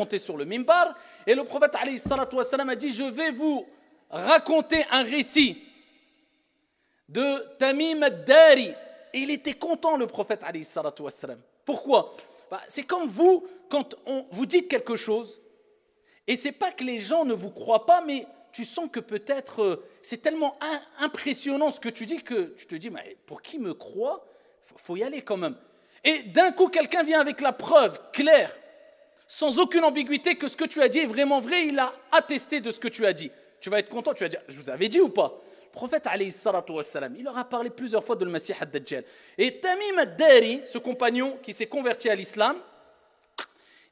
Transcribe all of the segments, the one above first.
monté sur le mimbar et le prophète alayhi salatu wassalam a dit: je vais vous raconter un récit de Tamim ad-Dari. Et il était content, le prophète alayhi salatu wassalam. Pourquoi? C'est comme vous, quand vous dites quelque chose, et c'est pas que les gens ne vous croient pas, mais tu sens que peut-être c'est tellement impressionnant ce que tu dis que tu te dis: mais pour qui me croit, faut y aller quand même. Et d'un coup, quelqu'un vient avec la preuve claire, sans aucune ambiguïté, que ce que tu as dit est vraiment vrai. Il a attesté de ce que tu as dit. Tu vas être content, tu vas dire: je vous avais dit ou pas? Le prophète alayhi salatu wassalam, il leur a parlé plusieurs fois de le Messie ad-Dajjal. Et Tamim ad-Dari, ce compagnon qui s'est converti à l'islam,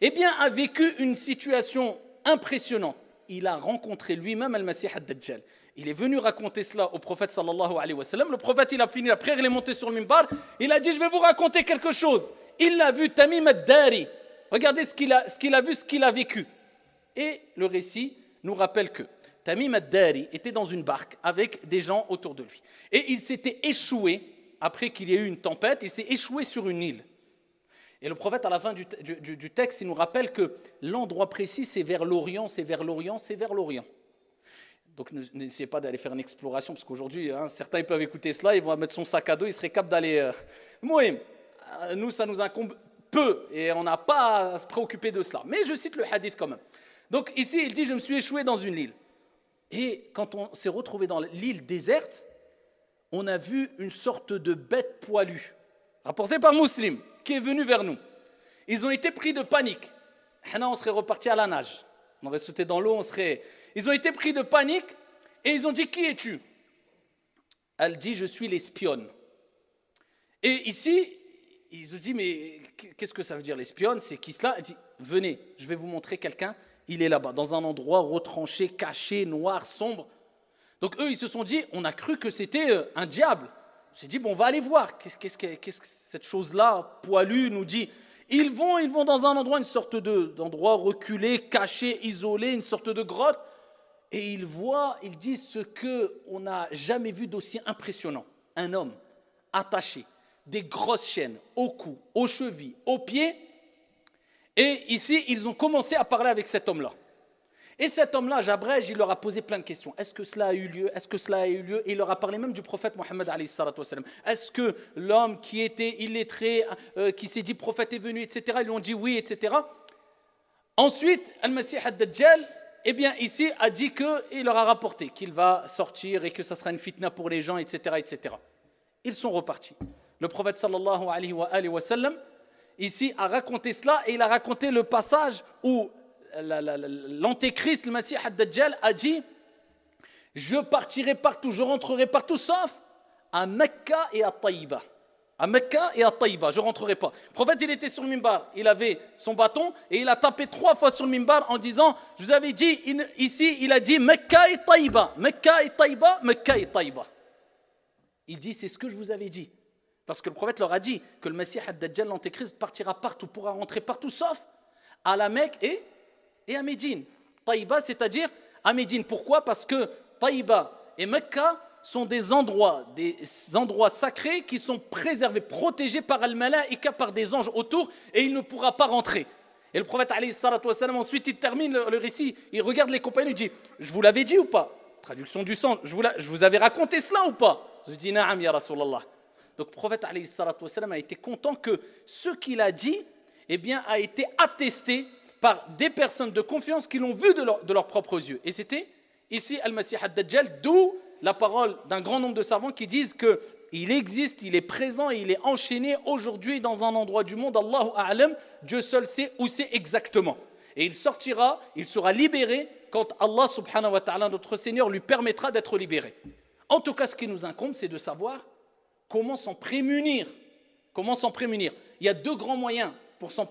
eh bien, a vécu une situation impressionnante. Il a rencontré lui-même le Messie ad-Dajjal. Il est venu raconter cela au prophète sallallahu alayhi wa sallam. Le prophète, il a fini la prière, il est monté sur le mimbar. Il a dit: je vais vous raconter quelque chose. Il l'a vu, Tamim ad-Dari. Regardez ce qu'il a vu, ce qu'il a vécu. Et le récit nous rappelle que Tamim ad-Dari était dans une barque avec des gens autour de lui. Et il s'était échoué, après qu'il y ait eu une tempête, il s'est échoué sur une île. Et le prophète, à la fin du texte, il nous rappelle que l'endroit précis, c'est vers l'Orient, c'est vers l'Orient, c'est vers l'Orient. Donc n'essayez pas d'aller faire une exploration, parce qu'aujourd'hui, certains peuvent écouter cela, ils vont mettre son sac à dos, ils seraient capables d'aller... Nous, ça nous incombe peu, et on n'a pas à se préoccuper de cela. Mais je cite le hadith quand même. Donc ici, il dit: je me suis échoué dans une île. Et quand on s'est retrouvé dans l'île déserte, on a vu une sorte de bête poilue, rapportée par Muslim, qui est venu vers nous. Ils ont été pris de panique. On serait reparti à la nage. On aurait sauté dans l'eau, Ils ont été pris de panique et ils ont dit: qui es-tu? Elle dit: je suis l'espionne. Et ici, ils ont dit: mais qu'est-ce que ça veut dire l'espionne? C'est qui cela? Elle dit: venez, je vais vous montrer quelqu'un. Il est là-bas, dans un endroit retranché, caché, noir, sombre. Donc eux, ils se sont dit: on a cru que c'était un diable. On s'est dit: bon, on va aller voir. Qu'est-ce que cette chose-là, poilue, nous dit? Ils vont dans un endroit, une sorte d'endroit reculé, caché, isolé, une sorte de grotte. Et ils disent ce qu'on n'a jamais vu d'aussi impressionnant. Un homme attaché, des grosses chaînes au cou, aux chevilles, aux pieds. Et ici, ils ont commencé à parler avec cet homme-là. Et cet homme-là, j'abrège, il leur a posé plein de questions. Est-ce que cela a eu lieu? Est-ce que cela a eu lieu? Et il leur a parlé même du prophète Mohammed alayhi salatu wassalam. Est-ce que l'homme qui était illettré, qui s'est dit prophète est venu, etc., ils lui ont dit oui, etc. Ensuite, Al-Masih ad-Dajjal, eh bien ici, a dit il leur a rapporté qu'il va sortir et que ça sera une fitna pour les gens, etc., etc. Ils sont repartis. Le prophète sallallahu alayhi wa sallam, ici, a raconté cela, et il a raconté le passage où l'antéchrist, le Messie ad-Dajjal, a dit: je partirai partout, je rentrerai partout, sauf à Mecca et à Taïba. À Mecca et à Taïba, je ne rentrerai pas. Le prophète, il était sur le mimbar, il avait son bâton, et il a tapé 3 fois sur le mimbar en disant: je vous avais dit, ici, il a dit Mecca et Taïba, Mecca et Taïba, Mecca et Taïba. Il dit: c'est ce que je vous avais dit. Parce que le prophète leur a dit que le Messie ad-Dajjal, l'antéchrist, partira partout, pourra rentrer partout, sauf à la Mecque et à Médine. Taïba, c'est-à-dire à Médine. Pourquoi? Parce que Taïba et Mecca sont des endroits sacrés qui sont préservés, protégés par Al-Malaïka, par des anges autour, et il ne pourra pas rentrer. Et le prophète alayhi salatu wassalam, ensuite, il termine le récit, il regarde les compagnons, il dit: je vous l'avais dit ou pas? Traduction du sens, je vous avais raconté cela ou pas? Je dis: na'am ya Rasulallah. Donc le prophète alayhi salatu wassalam a été content que ce qu'il a dit, eh bien, a été attesté par des personnes de confiance qui l'ont vu de leurs propres yeux. Et c'était ici Al-Masih ad-Dajjal, d'où la parole d'un grand nombre de savants qui disent qu'il existe, il est présent et il est enchaîné aujourd'hui dans un endroit du monde. Allahu a'lam, Dieu seul sait où c'est exactement. Et il sortira, il sera libéré quand Allah subhanahu wa ta'ala, notre Seigneur, lui permettra d'être libéré. En tout cas, ce qui nous incombe, c'est de savoir comment s'en prémunir. Comment s'en prémunir? Il y a 2 grands moyens pour s'en